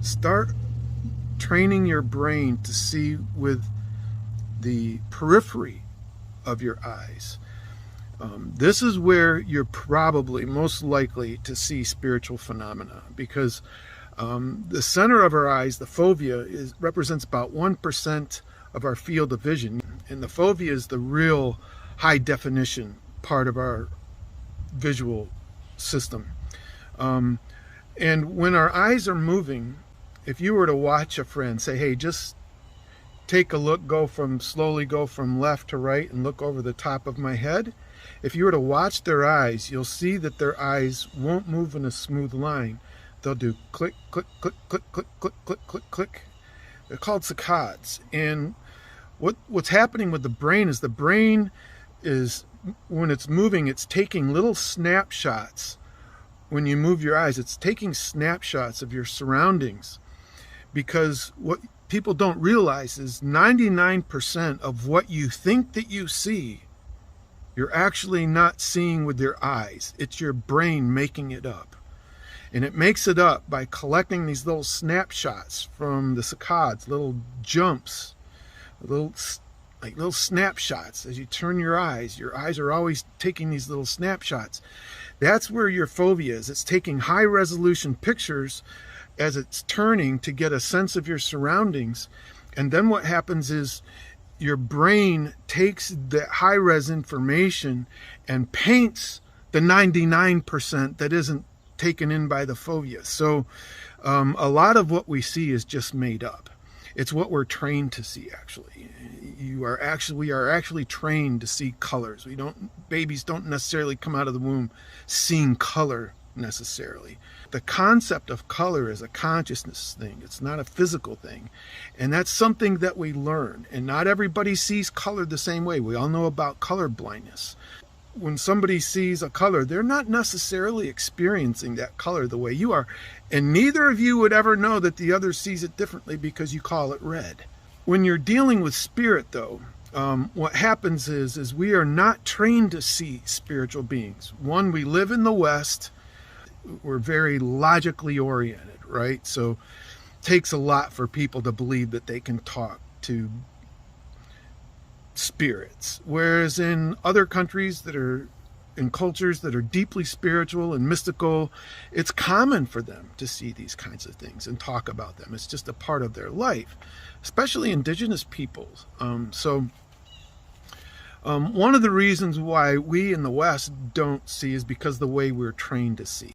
Start training your brain to see with the periphery of your eyes. This is where you're probably most likely to see spiritual phenomena, because the center of our eyes, the fovea, represents about 1% of our field of vision. And the fovea is the real high definition part of our visual system. And when our eyes are moving, if you were to watch a friend, say, hey, just take a look, slowly go from left to right and look over the top of my head. If you were to watch their eyes, you'll see that their eyes won't move in a smooth line. They'll do click, click, click, click, click, click, click, click, click. They're called saccades. And what's happening with the brain is when it's moving, it's taking little snapshots. When you move your eyes, it's taking snapshots of your surroundings. Because what people don't realize is 99% of what you think that you see, you're actually not seeing with your eyes. It's your brain making it up. And it makes it up by collecting these little snapshots from the saccades, little jumps, little snapshots. As you turn your eyes are always taking these little snapshots. That's where your fovea is. It's taking high resolution pictures as it's turning to get a sense of your surroundings. And then what happens is your brain takes that high res information and paints the 99% that isn't taken in by the fovea. So a lot of what we see is just made up. It's what we're trained to see, actually. We are actually trained to see colors. Babies don't necessarily come out of the womb seeing color necessarily. The concept of color is a consciousness thing. It's not a physical thing. And that's something that we learn. And not everybody sees color the same way. We all know about color blindness. When somebody sees a color, they're not necessarily experiencing that color the way you are. And neither of you would ever know that the other sees it differently because you call it red. When you're dealing with spirit, though, what happens is we are not trained to see spiritual beings. One, we live in the West. We're very logically oriented, right? So it takes a lot for people to believe that they can talk to spirits. Whereas in other countries in cultures that are deeply spiritual and mystical, it's common for them to see these kinds of things and talk about them. It's just a part of their life, especially indigenous peoples. One of the reasons why we in the West don't see is because the way we're trained to see.